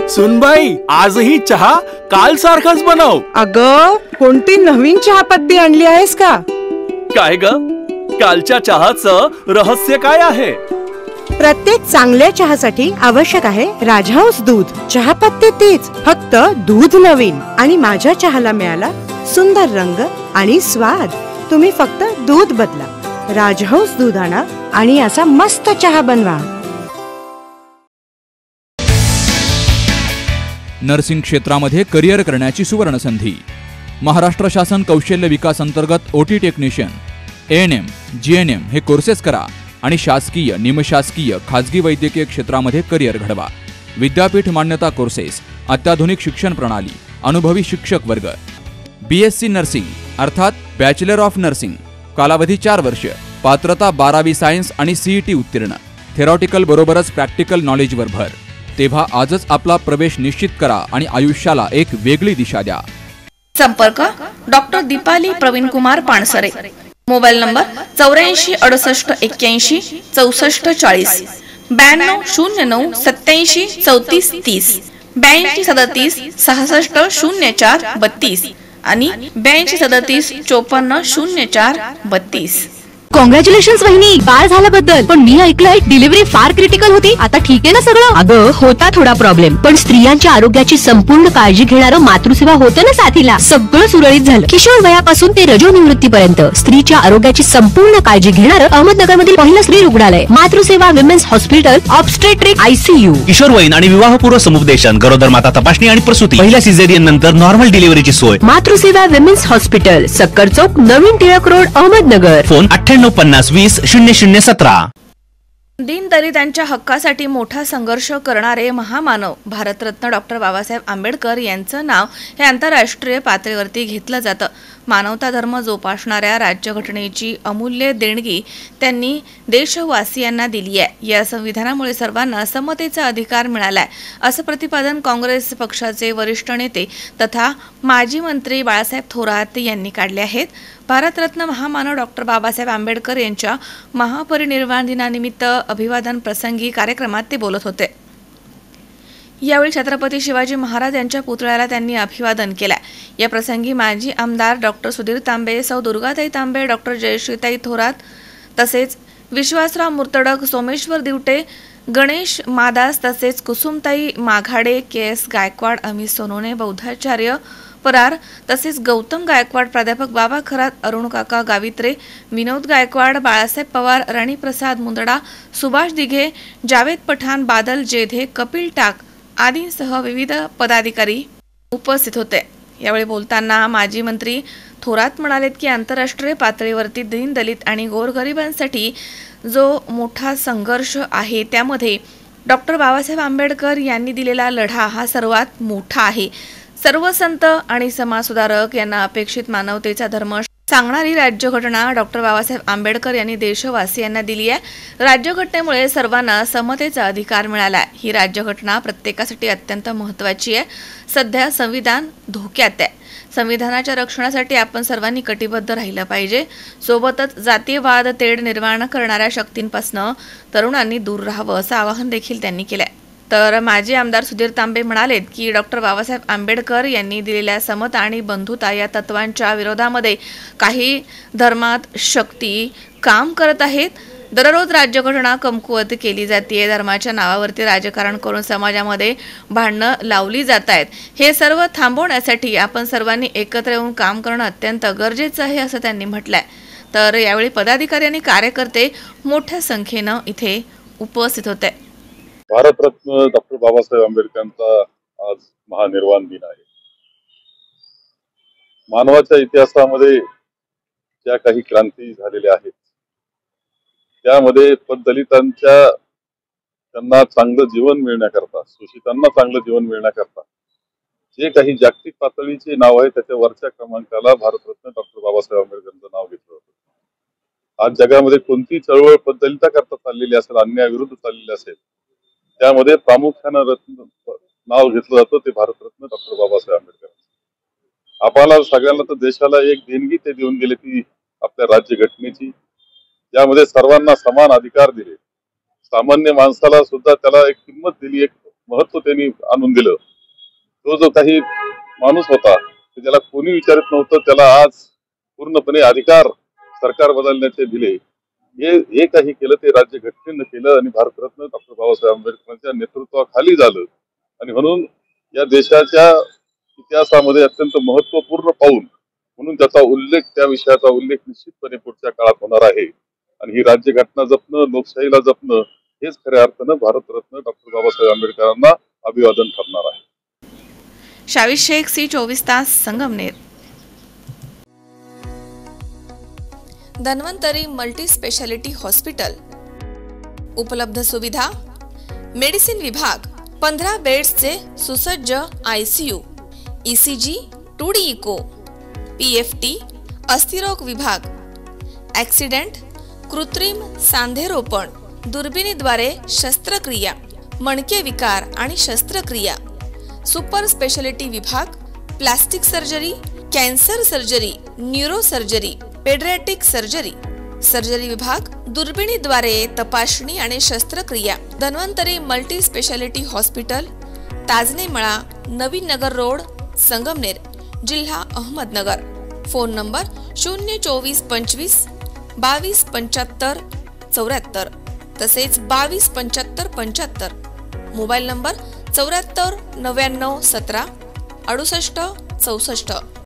सुनबाई, आजही चहा काल सारखाच बनव. अगं, कोणती नवीन चहापत्ती आणली आहेस का? काय ग, कालच्या चहाचं रहस्य काय आहे? प्रत्येक चांगल्या चहासाठी आवश्यक आहे राजहंस दूध. चहापत्ती तीच, फक्त दूध नवीन. आणि माझ्या चहाला मिळाला सुंदर रंग आणि स्वाद. तुम्ही फक्त दूध बदला, राजहंस दूध आणा आणि असा मस्त चहा बनवा. नर्सिंग क्षेत्रामध्ये करिअर करण्याची सुवर्ण संधी. महाराष्ट्र शासन कौशल्य विकास अंतर्गत ओटी टेक्निशियन, ANM, GNM हे कोर्सेस करा आणि शासकीय, निमशासकीय, खाजगी वैद्यकीय क्षेत्रामध्ये करिअर घडवा. विद्यापीठ मान्यता कोर्सेस, अत्याधुनिक शिक्षण प्रणाली, अनुभवी शिक्षक वर्ग. BSc नर्सिंग अर्थात बॅचलर ऑफ नर्सिंग, कालावधी 4 वर्ष, पात्रता 12वी सायन्स आणि CET उत्तीर्ण. थेरॉटिकल बरोबरच प्रॅक्टिकल नॉलेजवर भर. तेव्हा आजच आपला प्रवेश निश्चित करा आणि आयुष्याला एक वेगळी दिशा द्या. संपर्क doctor Deepali Praveen Kumar Pansare. Mobile number 84 68 81 64 40, 92 09 87 34 30, 82 37 66 04 32 आणि 82 37 54 04 32. कॉंग्रॅच्युलेशन्स वहिनी, बाळ झाल्याबद्दल. पण मी ऐकलंय डिलिव्हरी फार क्रिटिकल होती. आता ठीक आहे ना सगळं? अगं, होता थोडा प्रॉब्लेम, पण स्त्रियांच्या आरोग्याची संपूर्ण काळजी घेणारं मातृसेवा होतं ना साथीला. सगळं सुरळीत झालं. किशोर वयापासून ते रजोनिवृत्तीपर्यंत स्त्रीच्या आरोग्याची संपूर्ण काळजी घेणारं अहमदनगर मधील पहिलं स्त्री रुग्णालय Matruseva women's hospital, obstetric ICU. किशोरवयीन आणि विवाहपूर्व समुपदेशन, गरोदर माता तपासणी आणि प्रसूती, पहिल्या सिझेरियन नंतर नॉर्मल डिलिव्हरीची सोय. मातृसेवा विमेन्स हॉस्पिटल, सक्कर चौक, नवीन टिळक रोड, अहमदनगर. फोन 9850 20 0017. दीनदलितांच्या हक्कासाठी मोठा संघर्ष करणारे महामानव भारतरत्न डॉक्टर बाबासाहेब आंबेडकर यांचं नाव हे आंतरराष्ट्रीय पातळीवरती घेतलं जातं. मानवता धर्म जोपासणाऱ्या राज्यघटनेची अमूल्य देणगी त्यांनी देशवासियांना दिली आहे. या संविधानामुळे सर्वांना समतेचा अधिकार मिळालाय, असं प्रतिपादन काँग्रेस पक्षाचे वरिष्ठ नेते तथा माजी मंत्री बाळासाहेब थोरात यांनी काढले आहेत. भारतरत्न महामानव डॉक्टर बाबासाहेब आंबेडकर यांच्या महापरिनिर्वाण दिनानिमित्त अभिवादन प्रसंगी कार्यक्रमात ते बोलत होते. यावेळी छत्रपती शिवाजी महाराज यांच्या पुतळ्याला त्यांनी अभिवादन केलं. या प्रसंगी माजी आमदार डॉक्टर सुधीर तांबे, सौ दुर्गाताई तांबे, डॉक्टर जयश्रीताई थोरात, तसेच विश्वासराव मुर्तडक, सोमेश्वर दिवटे, गणेश मादास, तसेच कुसुमताई माघाडे, KS गायकवाड, अमित सोनोने, बौद्धाचार्य परार, तसेच गौतम गायकवाड, प्राध्यापक बाबा खरात, अरुण काका गावित्रे, विनोद गायकवाड, बाळासाहेब पवार, राणीप्रसाद मुंदडा, सुभाष दिघे, जावेद पठाण, बादल जेधे, कपिल टाक आदींसह विविध पदाधिकारी उपस्थित होते. यावेळी बोलताना माजी मंत्री थोरात म्हणालेत की आंतरराष्ट्रीय पातळीवरती दीनदलित आणि गोरगरिबांसाठी जो मोठा संघर्ष आहे त्यामध्ये डॉक्टर बाबासाहेब आंबेडकर यांनी दिलेला लढा हा सर्वात मोठा आहे. सर्व संत आणि समाजसुधारक यांना अपेक्षित मानवतेचा धर्म सांगणारी राज्यघटना डॉक्टर बाबासाहेब आंबेडकर यांनी देशवासियांना दिली आहे. राज्यघटनेमुळे सर्वांना समतेचा अधिकार मिळाला. ही राज्यघटना प्रत्येकासाठी अत्यंत महत्त्वाची आहे. सध्या संविधान धोक्यात आहे. संविधानाच्या रक्षणासाठी आपण सर्वांनी कटिबद्ध राहिलं पाहिजे. सोबतच जातीयवाद तेढ निर्माण करणाऱ्या शक्तींपासून तरुणांनी दूर राहावं असं आवाहन देखील त्यांनी केलं. तर माजी आमदार सुधीर तांबे म्हणालेत की डॉक्टर बाबासाहेब आंबेडकर यांनी दिलेल्या समता आणि बंधुता या तत्वांच्या विरोधामध्ये काही धर्मात शक्ती काम करत आहेत. दररोज राज्यघटना कमकुवत केली जाते. धर्माच्या नावावरती राजकारण करून समाजामध्ये भांडणं लावली जात आहेत. हे सर्व थांबवण्यासाठी आपण सर्वांनी एकत्र येऊन काम करणं अत्यंत गरजेचं आहे असं त्यांनी म्हटलंय. तर यावेळी पदाधिकारी आणि कार्यकर्ते मोठ्या संख्येनं इथे उपस्थित होते. भारतरत्न डॉक्टर बाबासाहेब आंबेडकरांचा आज महानिर्वाण दिन आहे. मानवाच्या इतिहासामध्ये ज्या काही क्रांती झालेल्या आहेत त्यामध्ये दलितांच्या त्यांना चांगलं जीवन मिळण्याकरता, शोषितांना चांगलं जीवन मिळण्याकरता जे काही जागतिक पातळीचे नाव आहे त्याच्या वरच्या क्रमांकाला भारतरत्न डॉक्टर बाबासाहेब आंबेडकरांचं नाव घेतलं होतं. आज जगामध्ये कोणती चळवळ दलिताकरता चाललेली असेल, अन्यायाविरुद्ध चाललेली असेल, त्यामध्ये प्रामुख्यानं नाव घेतलं जातं ते भारतरत्न डॉक्टर बाबासाहेब आंबेडकर. आपल्याला सगळ्यांना तर देशाला एक देणगी ते देऊन गेले ती आपल्या राज्यघटनेची, ज्यामध्ये सर्वांना समान अधिकार दिले. सामान्य माणसाला सुद्धा त्याला एक किंमत दिली, एक महत्व त्यांनी आणून दिलं. तो जो काही माणूस होता ज्याला कोणी विचारत नव्हतं, त्याला आज पूर्णपणे अधिकार सरकार बदलण्याचे दिले. हे काही केलं ते राज्यघटनेनं केलं आणि भारतरत्न डॉक्टर बाबासाहेब आंबेडकरांच्या नेतृत्वाखाली झालं. आणि म्हणून या देशाच्या इतिहासामध्ये अत्यंत महत्वपूर्ण पाऊल म्हणून त्याचा उल्लेख, त्या विषयाचा उल्लेख निश्चितपणे पुढच्या काळात होणार आहे. आणि ही राज्यघटना जपणं, लोकशाहीला जपणं हेच खऱ्या अर्थानं भारतरत्न डॉक्टर बाबासाहेब आंबेडकरांना अभिवादन ठरणार आहे. शावीर शेख, C24 तास, Sangamner. Dhanvantari multi speciality hospital. उपलब्ध सुविधा: मेडिसिन विभाग, 15 बेड्सचे सुसज्ज ICU, ECG, 2D echo, PFT, अस्थिरोग विभाग, ॲक्सिडेंट, कृत्रिम सांधेरोपण, दुर्बिणीद्वारे शस्त्रक्रिया, मणके विकार आणि शस्त्रक्रिया, सुपर स्पेशालिटी विभाग, plastic surgery, cancer surgery, neuro surgery, paediatric surgery, surgery विभाग, दुर्बिणीद्वारे तपासणी आणि शस्त्रक्रिया. Dhanvantari multi speciality hospital, Tajne मळा, नवीन नगर रोड, संगमनेर, जिल्हा अहमदनगर. फोन नंबर 024 25 22 75 74 तसेच 22 75 75. Mobile number 74 99 17 68 64.